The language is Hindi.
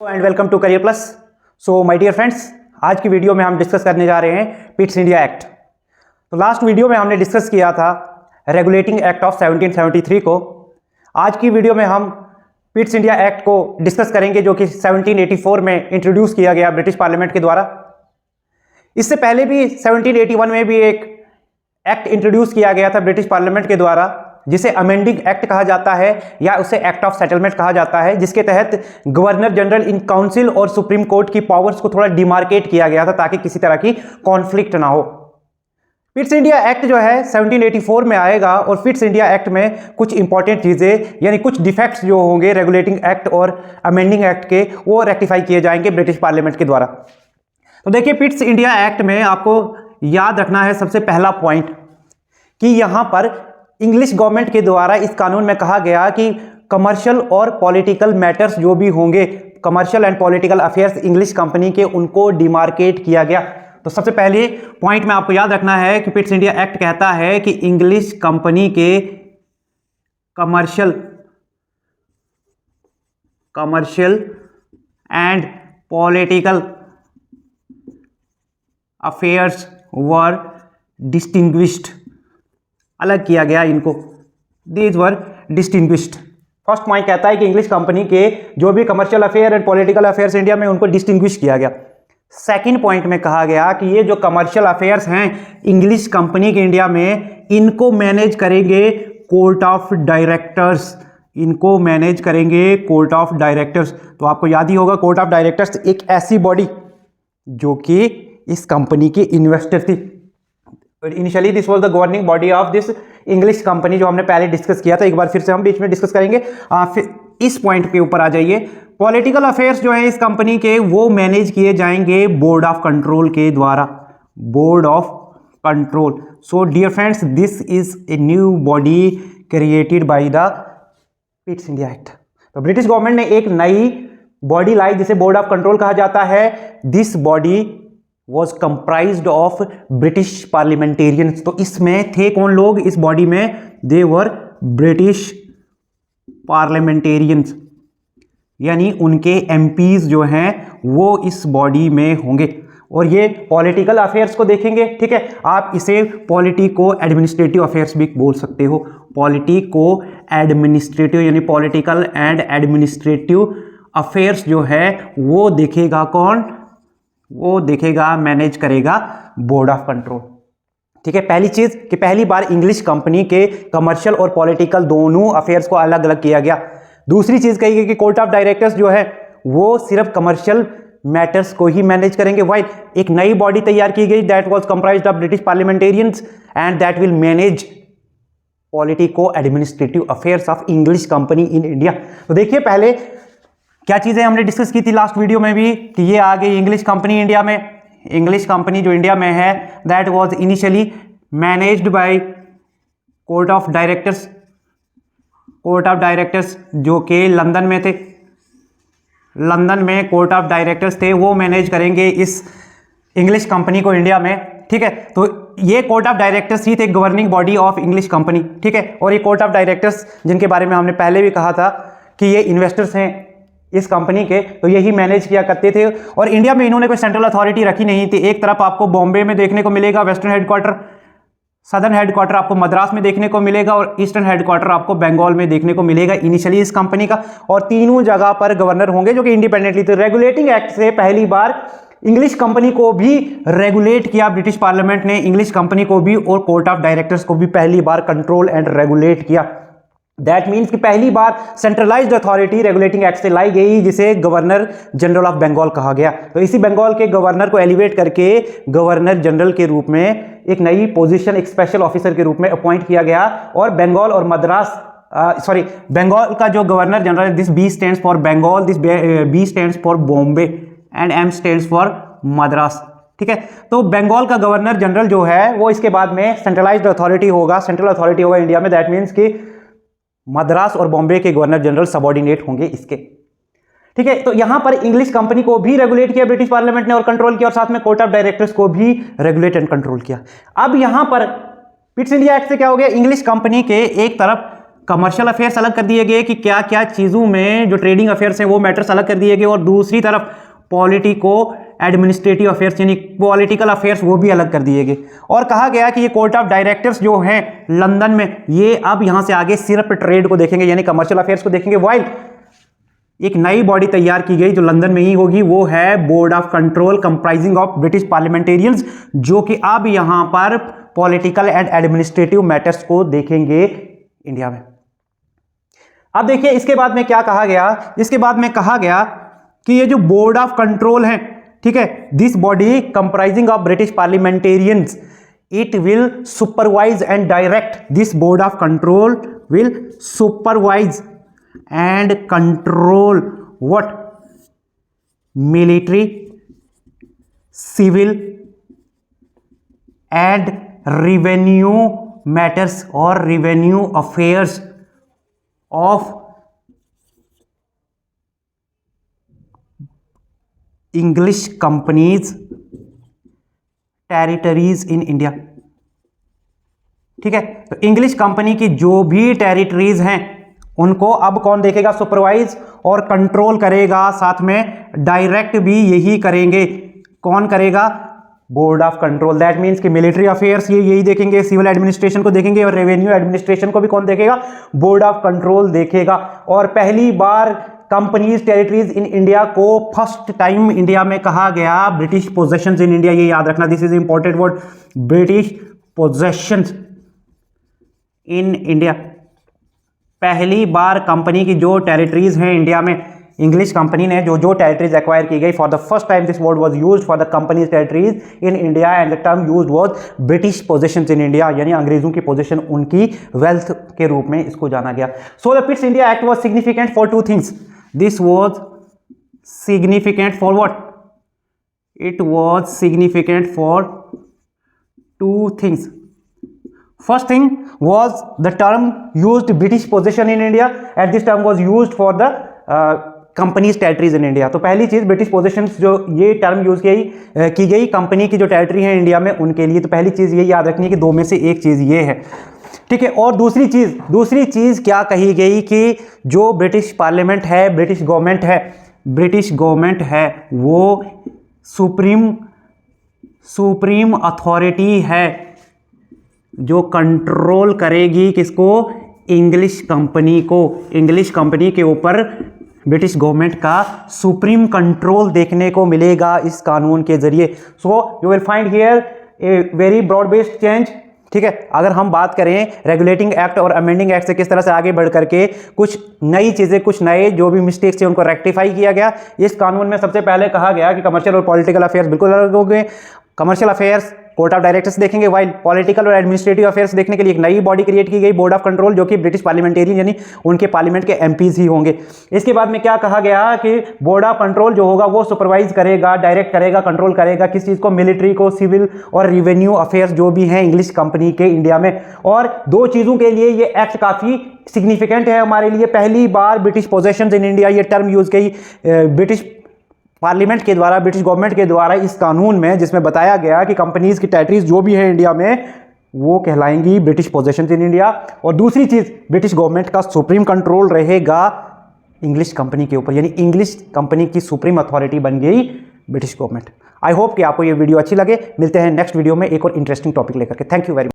And welcome to career plus. So my dear friends, आज की वीडियो में हम डिस्कस करने जा रहे हैं पिट्स इंडिया एक्ट। तो लास्ट वीडियो में हमने डिस्कस किया था रेगुलेटिंग एक्ट ऑफ 1773 को। आज की वीडियो में हम पिट्स इंडिया एक्ट को डिस्कस करेंगे जो कि 1784 में इंट्रोड्यूस किया गया ब्रिटिश पार्लियामेंट के द्वारा। इससे पहले भी 1781 में भी एक एक्ट इंट्रोड्यूस किया गया था ब्रिटिश पार्लियामेंट के द्वारा, जिसे अमेंडिंग एक्ट कहा जाता है या उसे एक्ट ऑफ सेटलमेंट कहा जाता है, जिसके तहत गवर्नर जनरल इन काउंसिल और सुप्रीम कोर्ट की पावर्स को थोड़ा डिमार्केट किया गया था ताकि किसी तरह की कॉन्फ्लिक्ट ना हो। पिट्स इंडिया एक्ट जो है 1784 में आएगा और पिट्स इंडिया एक्ट में कुछ इंपॉर्टेंट चीजें यानी कुछ डिफेक्ट्स जो होंगे रेगुलेटिंग एक्ट और अमेंडिंग एक्ट के, वो रेक्टिफाई किए जाएंगे ब्रिटिश पार्लियामेंट के द्वारा। तो देखिए, पिट्स इंडिया एक्ट में आपको याद रखना है सबसे पहला पॉइंट कि यहां पर इंग्लिश गवर्नमेंट के द्वारा इस कानून में कहा गया कि कमर्शियल और पॉलिटिकल मैटर्स जो भी होंगे, commercial and political affairs English company के, उनको डिमार्केट किया गया। तो सबसे पहले पॉइंट में आपको याद रखना है कि पिट्स इंडिया एक्ट कहता है कि इंग्लिश कंपनी के commercial and political affairs were distinguished, अलग किया गया इनको, these were distinguished. First point कहता है कि इंग्लिश कंपनी के जो भी commercial affair and political affairs India में, उनको डिस्टिंग्विश किया गया। सेकंड पॉइंट में कहा गया कि ये जो कमर्शियल अफेयर्स हैं इंग्लिश कंपनी के इंडिया में, इनको मैनेज करेंगे कोर्ट ऑफ डायरेक्टर्स, इनको मैनेज करेंगे कोर्ट ऑफ डायरेक्टर्स। तो आपको याद ही होगा, कोर्ट ऑफ डायरेक्टर्स एक ऐसी बॉडी जो कि इस कंपनी की इन्वेस्टर थी। Initially this was the governing body of this English company, जो हमने पहले डिस्कस किया था। एक बार फिर से हम बीच में डिस्कस करेंगे। फिर इस पॉइंट के ऊपर आ जाइए। पॉलिटिकल अफेयर्स जो है इस कंपनी के, वो मैनेज किए जाएंगे बोर्ड ऑफ कंट्रोल के द्वारा, board of control. So dear friends, this is a new body created by the Pitt's India Act. तो ब्रिटिश गवर्नमेंट ने एक नई बॉडी लाई जिसे बोर्ड ऑफ कंट्रोल कहा जाता है। This body was comprised of British parliamentarians। तो इसमें थे कौन लोग इस बॉडी में? they were British parliamentarians, यानी उनके MPs जो हैं वो इस बॉडी में होंगे। और ये पॉलिटिकल अफेयर्स को देखेंगे, ठीक है। आप इसे पॉलिटिको एडमिनिस्ट्रेटिव अफेयर्स भी बोल सकते हो। पॉलिटिको एडमिनिस्ट्रेटिव यानी पॉलिटिकल एंड एडमिनिस्ट्रेटिव अफेयर्स जो है वो देखेगा कौन? वो देखेगा, मैनेज करेगा बोर्ड ऑफ कंट्रोल, ठीक है। पहली चीज कि पहली बार इंग्लिश कंपनी के कमर्शियल और पॉलिटिकल दोनों अफेयर्स को अलग अलग किया गया। दूसरी चीज कही गई कि कोर्ट ऑफ डायरेक्टर्स जो है वो सिर्फ कमर्शियल मैटर्स को ही मैनेज करेंगे। वाइल एक नई बॉडी तैयार की गई, that was comprised of British parliamentarians and that will manage politico administrative affairs of English company in India. तो देखिए, पहले क्या चीजें हमने डिस्कस की थी लास्ट वीडियो में भी कि ये आ गई इंग्लिश कंपनी इंडिया में। इंग्लिश कंपनी जो इंडिया में है, that was initially managed by court of directors. Court of directors जो कि लंदन में थे, लंदन में कोर्ट ऑफ डायरेक्टर्स थे, वो मैनेज करेंगे इस इंग्लिश कंपनी को इंडिया में, ठीक है। तो ये कोर्ट ऑफ डायरेक्टर्स ही थे governing body of English company, ठीक है। और ये कोर्ट ऑफ डायरेक्टर्स जिनके बारे में हमने पहले भी कहा था कि ये इन्वेस्टर्स हैं इस कंपनी के, तो यही मैनेज किया करते थे। और इंडिया में इन्होंने कोई सेंट्रल अथॉरिटी रखी नहीं थी। एक तरफ आपको बॉम्बे में देखने को मिलेगा वेस्टर्न हेडक्वार्टर, सदर्न हेडक्वार्टर आपको मद्रास में देखने को मिलेगा और ईस्टर्न हेडक्वार्टर आपको बंगाल में देखने को मिलेगा इनिशियली इस कंपनी का। और तीनों जगह पर गवर्नर होंगे जो कि इंडिपेंडेंटली थे। रेगुलेटिंग एक्ट से पहली बार इंग्लिश कंपनी को भी रेगुलेट किया ब्रिटिश पार्लियामेंट ने, इंग्लिश कंपनी को भी और कोर्ट ऑफ डायरेक्टर्स को भी पहली बार कंट्रोल एंड रेगुलेट किया। दैट मीन्स कि पहली बार सेंट्रलाइज्ड अथॉरिटी रेगुलेटिंग एक्ट से लाई गई, जिसे गवर्नर जनरल ऑफ बंगाल कहा गया। तो इसी बंगाल के गवर्नर को एलिवेट करके गवर्नर जनरल के रूप में एक नई पोजीशन, एक स्पेशल ऑफिसर के रूप में अपॉइंट किया गया। और बंगाल और मद्रास, बंगाल का जो governor general, this B stands for Bengal, this B stands for Bombay and M stands for Madras, ठीक है। तो बंगाल का गवर्नर जनरल जो है वो इसके बाद में सेंट्रलाइज्ड अथॉरिटी होगा, सेंट्रल अथॉरिटी होगा इंडिया में। दैट मीन्स कि मद्रास और बॉम्बे के गवर्नर जनरल सबऑर्डिनेट होंगे इसके, ठीक है। तो यहां पर इंग्लिश कंपनी को भी रेगुलेट किया ब्रिटिश पार्लियामेंट ने और कंट्रोल किया, और साथ में कोर्ट ऑफ डायरेक्टर्स को भी रेगुलेट एंड कंट्रोल किया। अब यहां पर पिट्स इंडिया एक्ट से क्या हो गया? इंग्लिश कंपनी के एक तरफ कमर्शियल अफेयर्स अलग कर दिए गए कि क्या क्या चीज़ों में जो ट्रेडिंग अफेयर्स हैं वो मैटर्स अलग कर दिए गए, और दूसरी तरफ पॉलिटिको एडमिनिस्ट्रेटिव अफेयर्स यानी पॉलिटिकल अफेयर्स वो भी अलग कर दिए गए। और कहा गया कि ये कोर्ट ऑफ डायरेक्टर्स जो हैं लंदन में, ये अब यहां से आगे सिर्फ ट्रेड को देखेंगे यानी कमर्शियल अफेयर्स को देखेंगे। वाइल एक नई बॉडी तैयार की गई जो लंदन में ही होगी, वो है board of control comprising of British parliamentarians, जो कि अब यहां पर पॉलिटिकल एंड एडमिनिस्ट्रेटिव मैटर्स को देखेंगे इंडिया में। अब देखिए इसके बाद में क्या कहा गया, इसके बाद में कहा गया कि ये जो बोर्ड ऑफ कंट्रोल है, ठीक है, this body comprising of British parliamentarians, it will supervise and direct, this board of control will supervise and control what, military, civil and revenue matters और revenue affairs of English companies territories in India. ठीक है, तो इंग्लिश कंपनी की जो भी टेरिटरीज हैं उनको अब कौन देखेगा, सुपरवाइज और कंट्रोल करेगा, साथ में डायरेक्ट भी यही करेंगे। कौन करेगा, board of control. That means कि मिलिट्री अफेयर्स ये यही देखेंगे, सिविल एडमिनिस्ट्रेशन को देखेंगे, और रेवेन्यू एडमिनिस्ट्रेशन को भी कौन देखेगा, बोर्ड ऑफ कंट्रोल देखेगा। और पहली बार कंपनीज टेरिटरीज इन इंडिया को फर्स्ट टाइम इंडिया में कहा गया ब्रिटिश पोजेशंस इन इंडिया। ये याद रखना, this is important word, British possessions in India. पहली बार कंपनी की जो टेरिटरीज हैं इंडिया में, इंग्लिश कंपनी ने जो टेरिटरीज एक्वायर की गई, for the first time this word was used for the companies territories in India and the term used was British possessions in India, यानी अंग्रेजों की पोजीशन उनकी वेल्थ के रूप में इसको जाना गया। So the Pitt's India act was significant for two things. This was significant for what? It was significant for two things. First thing was the term used British possession in India, and this term was used for the company's territories in India. तो पहली चीज ब्रिटिश पोजेशंस जो ये टर्म यूज की गई कंपनी की जो टेरिटरी है इंडिया में उनके लिए, तो पहली चीज ये याद रखनी है कि दो में से एक चीज ये है। ठीक है, और दूसरी चीज क्या कही गई कि जो ब्रिटिश पार्लियामेंट है, ब्रिटिश गवर्नमेंट है वो सुप्रीम अथॉरिटी है जो कंट्रोल करेगी किसको, इंग्लिश कंपनी को। इंग्लिश कंपनी के ऊपर ब्रिटिश गवर्नमेंट का सुप्रीम कंट्रोल देखने को मिलेगा इस कानून के जरिए। So you will find here a very broad based change. ठीक है, अगर हम बात करें रेगुलेटिंग एक्ट और अमेंडिंग एक्ट से किस तरह से आगे बढ़ करके कुछ नई चीज़ें, कुछ नए जो भी मिस्टेक्स थे उनको रेक्टिफाई किया गया। इस कानून में सबसे पहले कहा गया कि कमर्शियल और पॉलिटिकल अफेयर्स बिल्कुल अलग हो गए। Commercial affairs court of directors देखेंगे, वाइल पॉलिटिकल और एडमिनिस्ट्रेटिव अफेयर्स देखने के लिए एक नई बॉडी क्रिएट की गई, बोर्ड ऑफ कंट्रोल, जो कि ब्रिटिश पार्लियामेंटेरियन यानी उनके पार्लियामेंट के एमपीज ही होंगे। इसके बाद में क्या कहा गया कि बोर्ड ऑफ कंट्रोल जो होगा वो सुपरवाइज करेगा, डायरेक्ट करेगा, कंट्रोल करेगा किस चीज़ को, मिलिट्री को, सिविल और रेवेन्यू अफेयर्स जो भी हैं इंग्लिश कंपनी के इंडिया में। और दो चीज़ों के लिए ये एक्ट काफ़ी सिग्निफिकेंट है हमारे लिए। पहली बार ब्रिटिश पोजेशंस इन इंडिया ये टर्म यूज की ब्रिटिश पार्लियामेंट के द्वारा, ब्रिटिश गवर्नमेंट के द्वारा इस कानून में, जिसमें बताया गया कि कंपनीज की टेरिटरीज जो भी है इंडिया में वो कहलाएंगी ब्रिटिश पोजेशंस इन इंडिया। और दूसरी चीज, ब्रिटिश गवर्नमेंट का सुप्रीम कंट्रोल रहेगा इंग्लिश कंपनी के ऊपर, यानी इंग्लिश कंपनी की सुप्रीम अथॉरिटी बन गई ब्रिटिश गवर्नमेंट। आई होप कि आपको ये वीडियो अच्छी लगे। मिलते हैं नेक्स्ट वीडियो में एक और इंटरेस्टिंग टॉपिक लेकर के। Thank you very much.